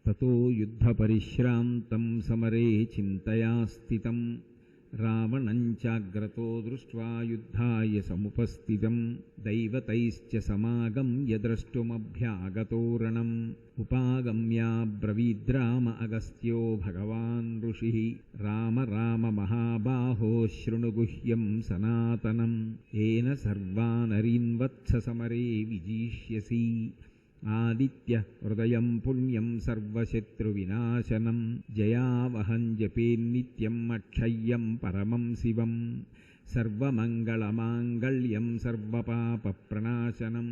ततो युद्धपरिश्रान्तं समरे चिन्तया स्थितं रावणं चाग्रतो दृष्ट्वा युद्धाय समुपस्थितं दैवतैश्च समागम्य द्रष्टुमभ्यागतो रणम् उपागम्याब्रवीद्राम अगस्त्यो भगवान् ऋषिः राम राम महाबाहो शृणु गुह्यं सनातनं येन सर्वानरीन् वत्स समरे विजिष्यसि आदित्य हृदयं पुण्यं सर्वशत्रुविनाशनं जयावहं जपेन्नित्यम् अक्षय्यं परमं शिवं सर्वमङ्गलमाङ्गल्यं सर्वपापप्रणाशनं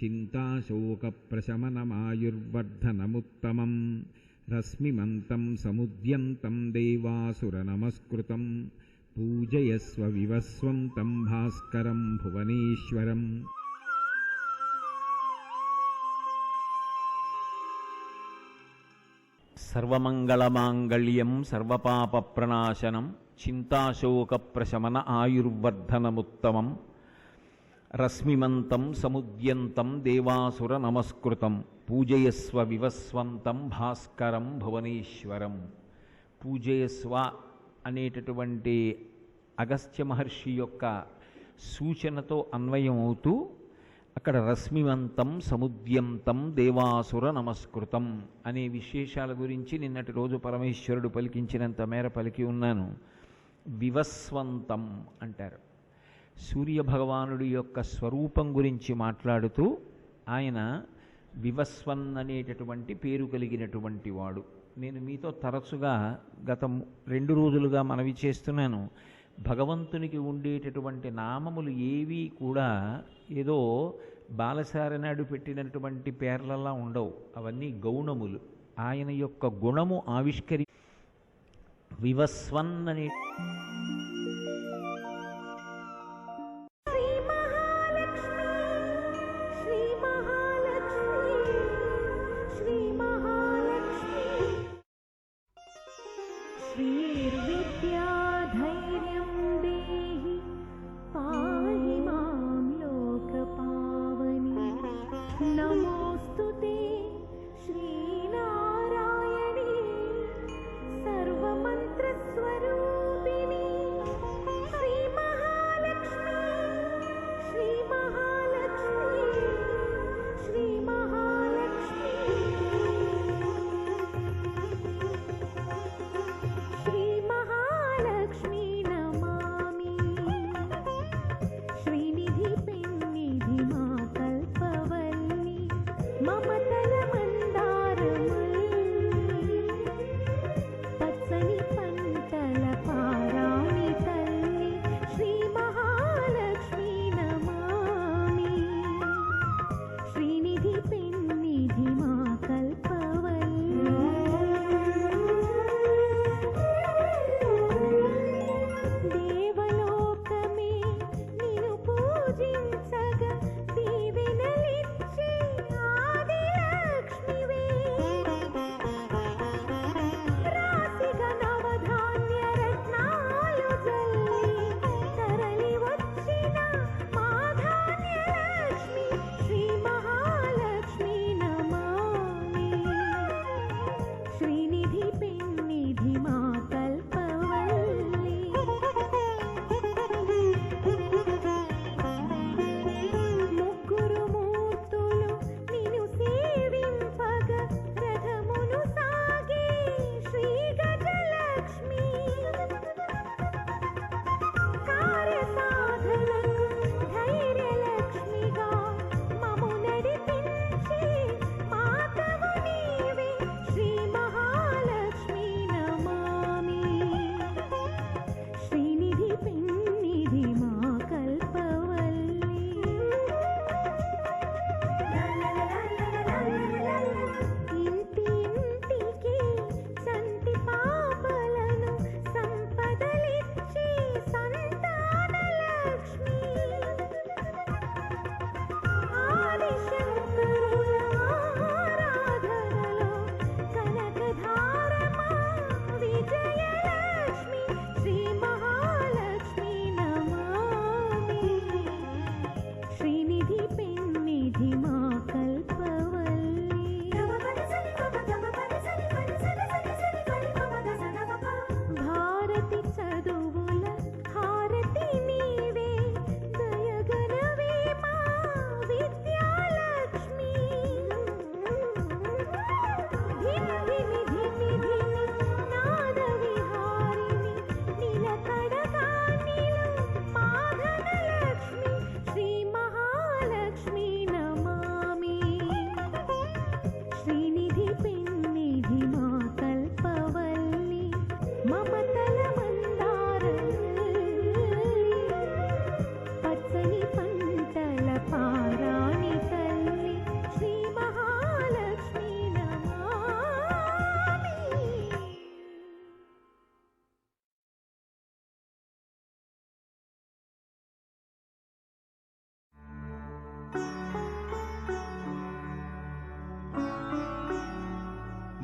चिन्ताशोकप्रशमनमायुर्वर्धनमुत्तमं रश्मिमन्तं समुद्यन्तं देवासुरनमस्कृतं पूजयस्व विवस्वन्तं भास्करं भुवनेश्वरम् సర్వమంగళమాంగళ్యం సర్వపాపప్రణాశనం చింతాశోకప్రశమన ఆయుర్వర్ధనముత్తమం రశ్మిమంతం సముద్యంతం దేవాసుర నమస్కృతం పూజయస్వ వివస్వంతం భాస్కరం భువనేశ్వరం. పూజయస్వ అనేటటువంటి అగస్త్య మహర్షి యొక్క సూచనతో అన్వయం అవుతూ అక్కడ రశ్మివంతం సముద్యంతం దేవాసుర నమస్కృతం అనే విశేషాల గురించి నిన్నటి రోజు పరమేశ్వరుడు పలికించినంత మేర పలికి ఉన్నాను. వివస్వంతం అంటారు. సూర్యభగవానుడి యొక్క స్వరూపం గురించి మాట్లాడుతూ ఆయన వివస్వన్ అనేటటువంటి పేరు కలిగినటువంటి వాడు. నేను మీతో తరచుగా గత 2 రోజులుగా మనవి చేస్తున్నాను, భగవంతునికి ఉండేటటువంటి నామములు ఏవి కూడా ఏదో బాలసారి నాడు పెట్టినటువంటి పేర్లలా ఉండవు. అవన్నీ గౌణములు. ఆయన యొక్క గుణము వివస్వన్ అనే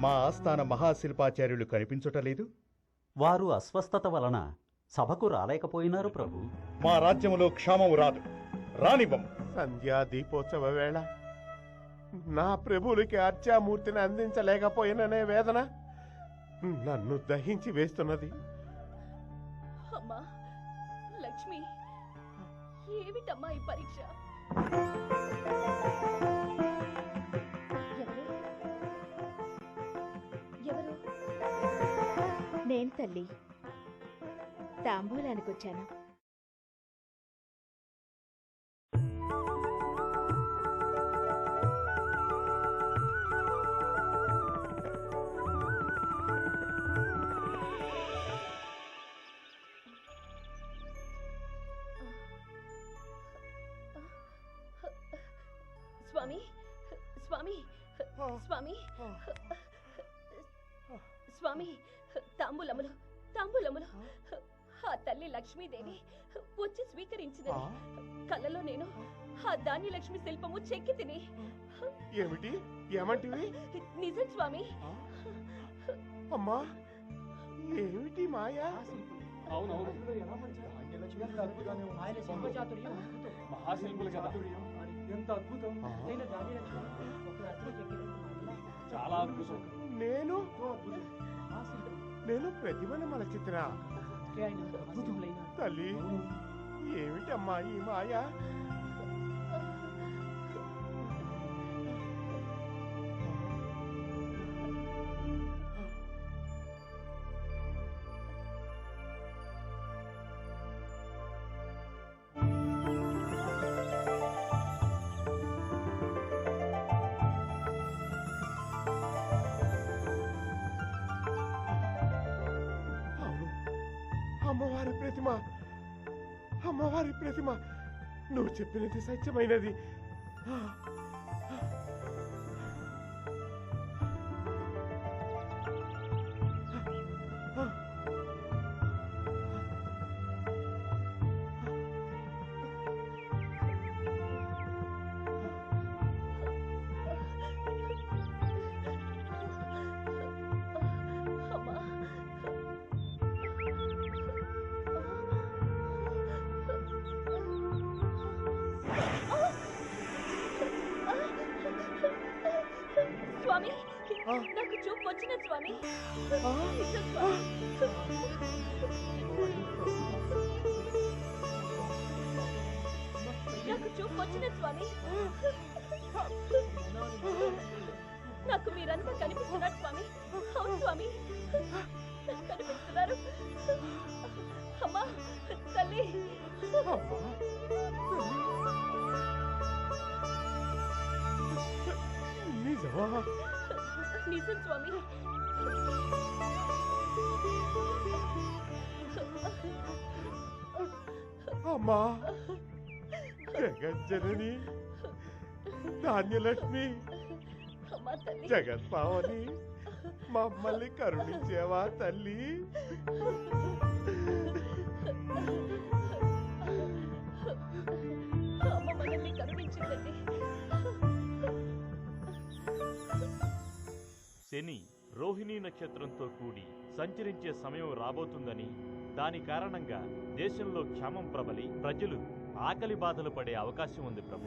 మా ఆస్థాన మహాశిల్పాచార్యులు కనిపించుటలేదు. వారు అస్వస్థత వలన సభకు రాలేకపోయినారు ప్రభు. మా రాజ్యములో క్షామము రాదు, రానివ్వం. సంధ్యా దీపోత్సవ వేళ నా ప్రభువులకి అర్చామూర్తిని అందించలేకపోయిననే వేదన నన్ను దహించి వేస్తున్నది. అమ్మా లక్ష్మి, ఏమిటమ్మా ఈ పరీక్ష? ఎవరు? నేను తల్లి, తాంబూలానికి వచ్చాను. స్వామి స్వామి స్వామి స్వామి, తాంబూలములు తాంబూలములు. ఆ తల్లి లక్ష్మీదేవి వచ్చి స్వీకరించినది. కళ్ళలో నేను ఆ ధాన్య లక్ష్మి శిల్పము చెక్కి తిని. ఏమిటి? ఏమంటివి? నిజం స్వామి. అమ్మా, ఏమిటి మాయా? చాలా అద్భుతం. నేను ప్రతిమను మలచిత్రా తల్లి. ఏమిటమ్మా ఈ మాయా? అమ్మవారి ప్రతిమ, అమ్మవారి ప్రతిమ. నువ్వు చెప్పినది సత్యమైనది. స్వామి, నాకు చూపు వచ్చిన స్వామి. నాకు చూపు వచ్చిన స్వామి. నాకు మీరంతా కనిపిస్తున్నారు స్వామి. అవును స్వామి, కనిపిస్తున్నారు. అమ్మా తల్లి. నిజం స్వామి. అమ్మా, జగజ్జనని, ధాన్యలక్ష్మి, జగత్పావని, మమ్మల్ని కరుణించేవా తల్లి? అమ్మ మనల్ని కరుణించిందండి. శని రోహిణీ నక్షత్రంతో కూడి సంచరించే సమయం రాబోతుందని, దాని కారణంగా దేశంలో క్షామం ప్రబలి ప్రజలు ఆకలి బాధలు పడే అవకాశం ఉంది ప్రభు.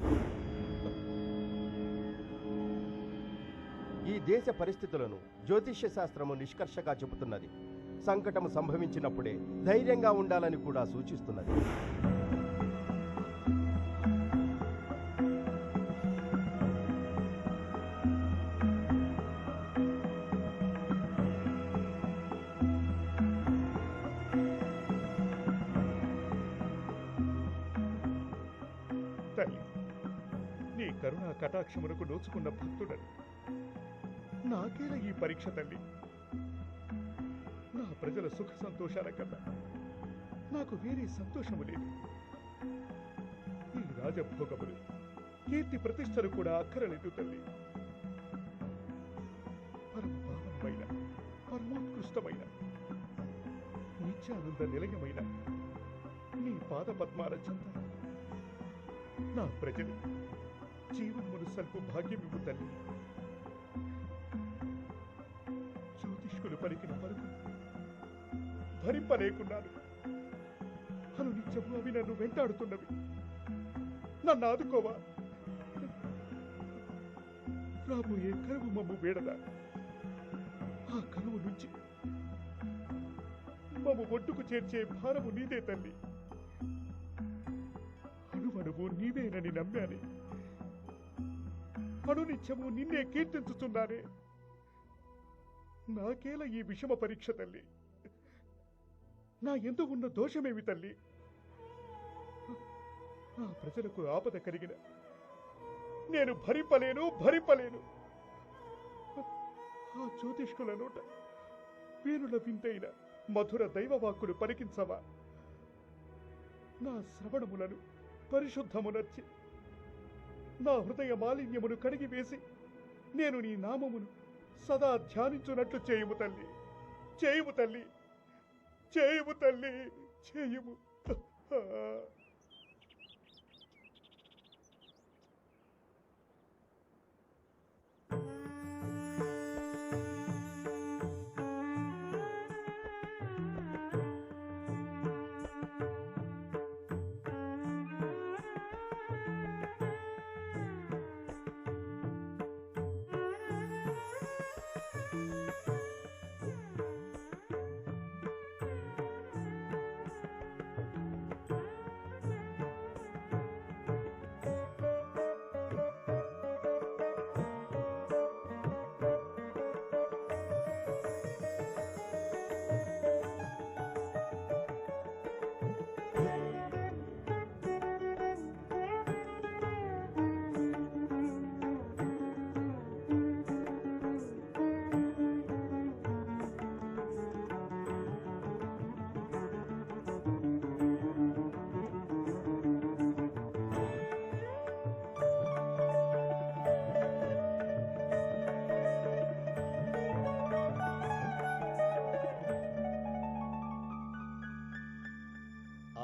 ఈ దేశ పరిస్థితులను జ్యోతిష్య శాస్త్రము నిష్కర్షగా చెబుతున్నది. సంకటము సంభవించినప్పుడే ధైర్యంగా ఉండాలని కూడా సూచిస్తున్నది. తల్లి, నీ కరుణా కటాక్షమునకు నోచుకున్న భక్తుడని నాకేలా ఈ పరీక్ష తల్లి? నా ప్రజల సుఖ సంతోషాల కన్నా నాకు వేరే సంతోషము లేదు. ఈ రాజభోగములు, కీర్తి ప్రతిష్టలు కూడా అక్కరలేదు తల్లి. పరమ పావనమైన, పరమోత్కృష్టమైన, నిత్యానంద నిలయమైన నీ పాద పద్మాల చెంత నా ప్రజలు జీవనమును సల్పు భాగ్యమివ్వు తల్లి. పలికిన పలుకులు భరింపలేకున్నాను. అనునిత్యము అవి నన్ను వెంటాడుతున్నవి. నన్ను ఆదుకోవా. రాబోయే కరువు మమ్ము వేడదా. ఆ కరువు నుంచి మమ్ము ఒడ్డుకు చేర్చే భారము నీదే తల్లి. అణువణువు నీవేనని నమ్మానే. అనునిత్యము నిన్నే కీర్తించుతున్నానే. నాకేలా ఈ విషమ పరీక్ష తల్లి? నా ఎందు ఉన్న దోషమేమి తల్లి? నా ప్రజలకు ఆపద కలిగిన నేను భరింపలేను. ఆ జ్యోతిష్కుల నోట వీరుల వింతైన మధుర దైవవాక్కులు పలికించవా. నా శ్రవణములను పరిశుద్ధమునర్చి నా హృదయ మాలిన్యమును కడిగివేసి నేను నీ నామమును సదా ధ్యానించున్నట్లు చేయుము తల్లి. చేయుము తల్లి. చేయుము తల్లి. చేయుము.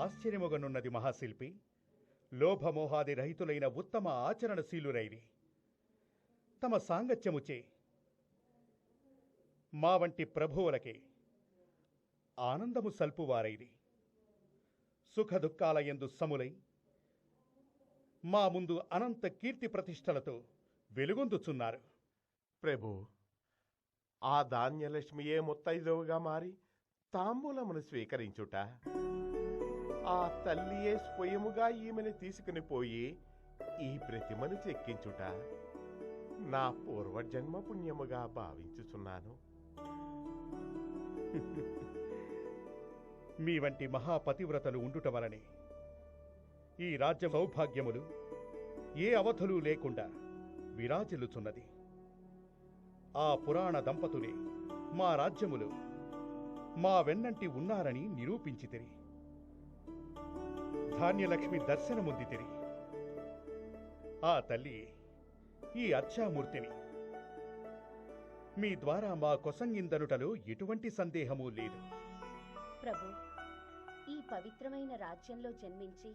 ఆశ్చర్యముగనున్నది మహాశిల్పి. లోభమోహాది రహితులైన ఉత్తమ ఆచరణశీలురైరి. తమ సాంగత్యముచే మా వంటి ప్రభువులకే ఆనందము సల్పువారైరి. సుఖదుఖాలయందు సములై మా ముందు అనంత కీర్తి ప్రతిష్టలతో వెలుగొందుచున్నారు. ప్రభు, ఆ ధాన్యలక్ష్మియే ముత్తైదువుగా మారి తాంబూలమును స్వీకరించుట, ఆ తల్లియే స్వయముగా ఈమెను తీసుకుని పోయి ఈ ప్రతిమను చెక్కించుట నా పూర్వజన్మ పుణ్యముగా భావించుచున్నాను. మీ వంటి మహాపతివ్రతలు ఉండుట వలనే ఈ రాజ్య సౌభాగ్యములు ఏ అవధులు లేకుండా విరాజిల్లుచున్నది. ఆ పురాణ దంపతులే మా రాజ్యములు మా వెన్నంటి ఉన్నారని నిరూపించితిరి. ధాన్యలక్ష్మి దర్శనముందితిరి. ఆ తల్లి ఈ అర్చామూర్తిని. మీ ద్వారా మా కొసంగిందనుటలో ఎటువంటి సందేహమూ లేదు. ప్రభు, ఈ పవిత్రమైన రాజ్యంలో జన్మించి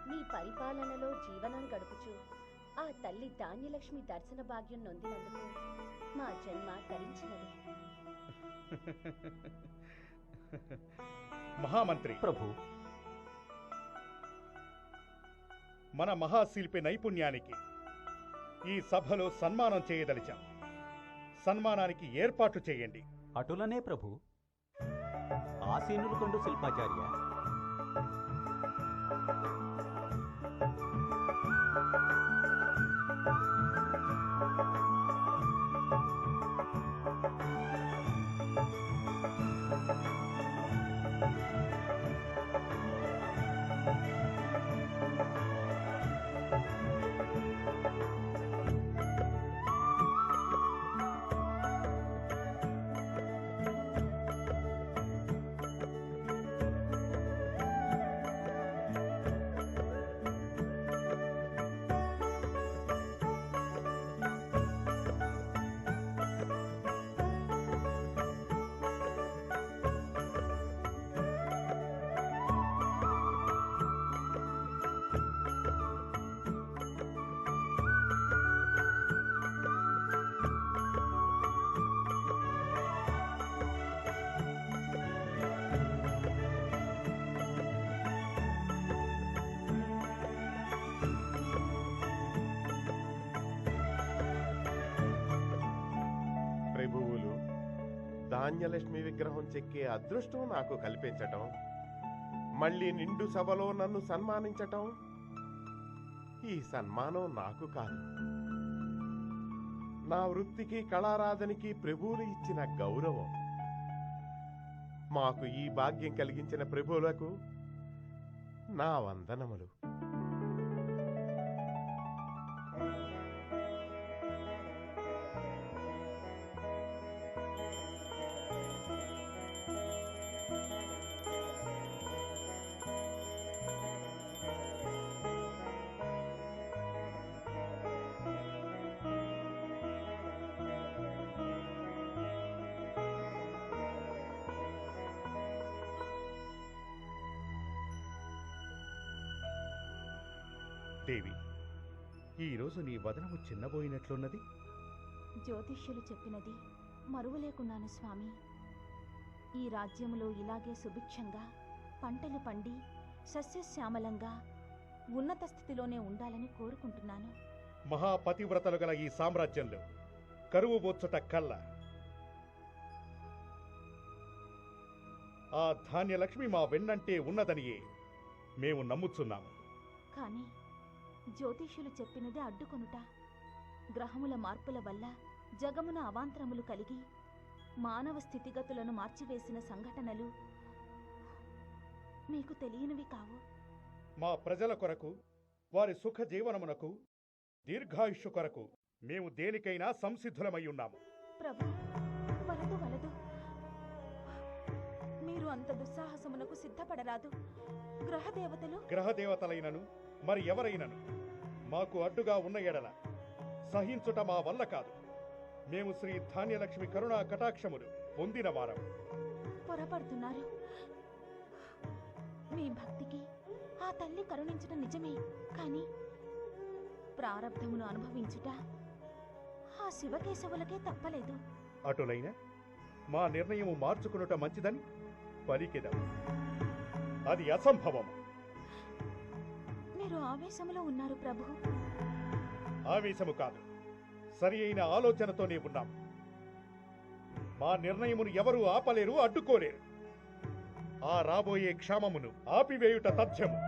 మీ పరిపాలనలో జీవనం గడుపుచు ఆ తల్లి ధాన్యలక్ష్మి దర్శన భాగ్యం నొందినందుకు మా జన్మ తరించినది. మహామంత్రి ప్రభు, మన మహాశిల్పి నైపుణ్యానికి ఈ సభలో సన్మానం చేయదలిచాం. సన్మానానికి ఏర్పాట్లు చేయండి. అటులనే ప్రభు. ఆసీనులు కొండు శిల్పాచార్య. ధాన్యలక్ష్మి విగ్రహం చెక్కే అదృష్టం నాకు కల్పించటం, మళ్ళీ నిండు సభలో నన్ను సన్మానించటం, ఈ సన్మానం నాకు కాదు, నా వృత్తికి కళారాధనకి ప్రభువులు ఇచ్చిన గౌరవం. మాకు ఈ భాగ్యం కలిగించిన ప్రభువులకు నా వందనములు. దేవి, ఈరోజు నీ వదనము చిన్నబోయినట్లున్నది. జ్యోతిష్యులు చెప్పినది మరువలేకున్నాను స్వామి. ఈ రాజ్యములో ఇలాగే సుభిక్షంగా పంటలు పండి సస్యశ్యామలంగా ఉన్నత స్థితిలోనే ఉండాలని కోరుకుంటున్నాను. మహాపతివ్రతలు గల ఈ సామ్రాజ్యంలో కరువు బొచ్చుట కల్ల. ఆ ధాన్యలక్ష్మి మా వెన్నంటే ఉన్నదనియే మేము నమ్ముచున్నాము. కానీ జ్యోతిష్యులు చెప్పినది అడ్డుకొనుట. గ్రహముల మార్పుల వల్ల జగమున అవాంతరములు కలిగి మానవ స్థితిగతులను మార్చివేసిన సంఘటనలు మీకు తెలియనివి కావు. మా ప్రజల కొరకు, వారి సుఖ జీవనమునకు, దీర్ఘాయుష్షు కొరకు మేము దేనికైనా సంసిద్ధులమై ఉన్నాము. ప్రభు, వలదు వలదు, మీరు అంత దుస్సాహసమునకు సిద్ధపడరాదు. గ్రహదేవతలైనను మరి ఎవరైనను మాకు అడ్డుగా ఉన్న ఎడల సహించుట మా వల్ల కాదు. మేము శ్రీ ధాన్యలక్ష్మి కరుణా కటాక్షములు పొందిన వారం. పొరపడుతున్నారు. మీ భక్తికి ఆ తల్లి కరుణించడం నిజమే, కానీ ప్రారబ్ధమును అనుభవించుట ఆ శివకేశవులకే తప్పలేదు. అటులైన మా నిర్ణయము మార్చుకునుట మంచిదని పలికెదం. అది అసంభవం. మీరు ఆవేశములో ఉన్నారు ప్రభు. ఆవేశము కాదు, సరి అయిన ఆలోచనతోనే ఉన్నాం. మా నిర్ణయమును ఎవరూ ఆపలేరు, అడ్డుకోలేరు. ఆ రాబోయే క్షామమును ఆపివేయుట తథ్యము.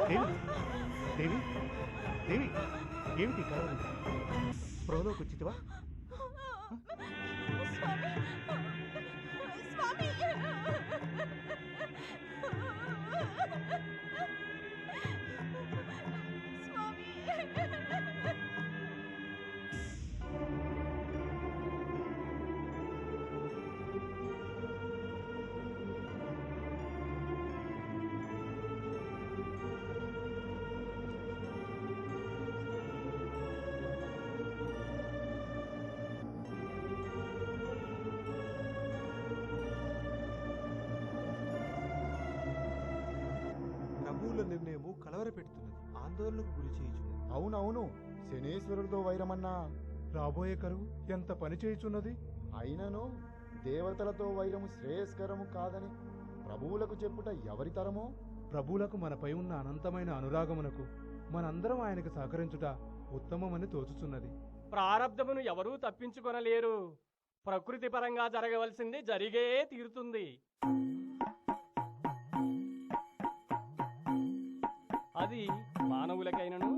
దేవి దేవి ఏమిటి కలవరం? స్పృహలోకి వచ్చితివా? ప్రభువుల నిర్ణయము కలవరపెడుతున్నది, ఆందోళనకు గురి చేయుచున్నది. అవునవును, శనేశ్వరుడితో వైరమన్నా రాబోయే కరువు ఎంత పని చేయుచున్నది. అయినను దేవతలతో వైరము శ్రేయస్కరము కాదని ప్రభువులకు చెప్పుట ఎవరి తరమో? ప్రభువులకు మనపై ఉన్న అనంతమైన అనురాగమునకు మనందరం ఆయనకు సహకరించుట ఉత్తమమని తోచుచున్నది. ప్రారబ్ధమును ఎవరూ తప్పించుకొనలేరు. ప్రకృతి పరంగా జరగవలసింది జరిగే తీరుతుంది. అది మానవులకైనను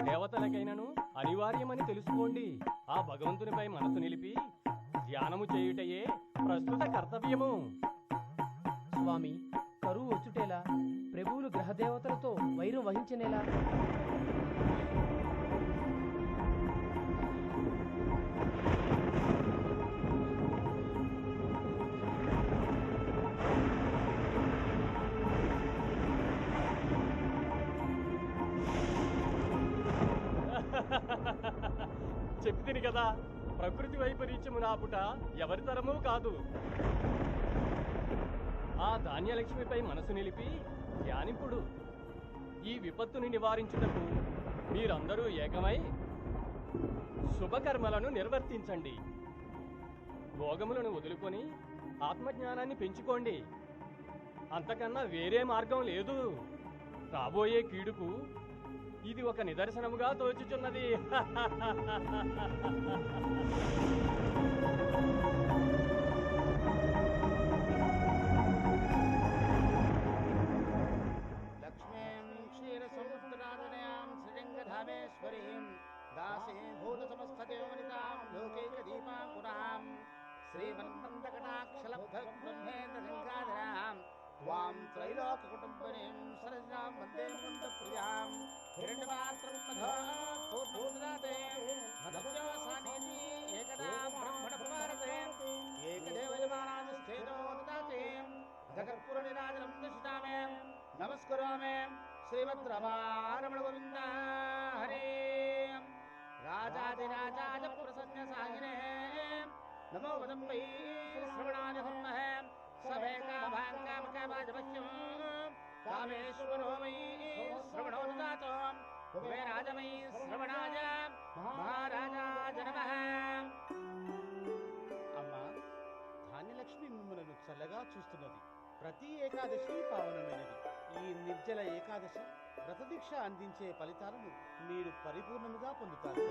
దేవతలకైనను అనివార్యమని తెలుసుకోండి. ఆ భగవంతునిపై మనసు నిలిపి ధ్యానము చేయుటయే ప్రస్తుత కర్తవ్యము. స్వామి, కరువు వచ్చుటేలా? ప్రభువులు గ్రహదేవతలతో వైరం వహించనేలా? చెప్తిని కదా, ప్రకృతి వైపరీత్యము నాపుట ఎవరి తరమూ కాదు. ఆ ధాన్యలక్ష్మిపై మనసు నిలిపి ధ్యానింపుడు. ఈ విపత్తుని నివారించుటకు మీరందరూ ఏకమై శుభకర్మలను నిర్వర్తించండి. భోగములను వదులుకొని ఆత్మజ్ఞానాన్ని పెంచుకోండి. అంతకన్నా వేరే మార్గం లేదు. రాబోయే కీడుకు ఇది ఒక నిదర్శనముగా తోచుచున్నది. లక్ష్మీం క్షీరసముద్రాజనయాం శ్రీరంగధామేశ్వరీం దాసీభూత సమస్తదేవనితాం లోకైకదీపాంకురాం శ్రీమన్మందకటాక్షలబ్ధబ్రహ్మేంద్రశంకాధరాం త్వాం త్రైలోకకుటుంబినీం సరసాం వందే ముకుందప్రియాం హిరణ్యపాత్రం మధా పూర్ణముదదాతే మధవ్యాసానేతి ఏకదా బ్రహ్మణపవారతే ఏకదేవయమానానుష్ఠేనో దదాతే జగత్పురనిరాజనం దశితామే నమస్కరామే శ్రీమద్రమారమణ గోవింద హరే రాజాదిరాజాయ ప్రసన్న సాయినే నమో వదంబై శ్రవణాయ ధర్మహే సభేకాభాంకామకామాజపశ్యం కామేశ్వరో మై శ్రవణో దదాతో మే రాజమై శ్రవణాయ మహారాజాయ నమః. అమ్మా, ధాన్యలక్ష్మి మిమ్మలను చల్లగా చూస్తున్నది. ప్రతి ఏకాదశి పావనమైనది. ఈ నిర్జల ఏకాదశి వ్రతదీక్ష అందించే ఫలితాలను మీరు పరిపూర్ణముగా పొందుతారు.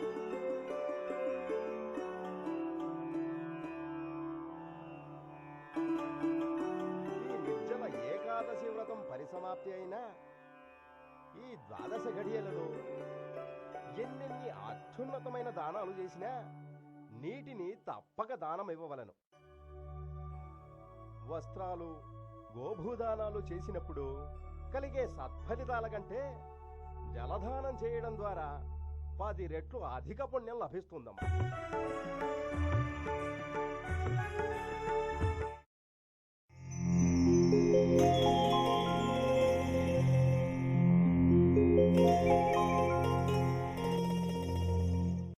ఈ నిర్జల ఏకాదశి వ్రతం పరిసమాప్తి అయినా ఈ ద్వాదశ ఘడియలలో ఎన్నెన్ని అత్యున్నతమైన దానాలు చేసినా నీటిని తప్పక దానం ఇవ్వవలను. వస్త్రాలు, గోభూదానాలు చేసినప్పుడు కలిగే సత్ఫలితాల కంటే జలదానం చేయడం ద్వారా 10 రెట్లు అధిక పుణ్యం లభిస్తుందమ్మా.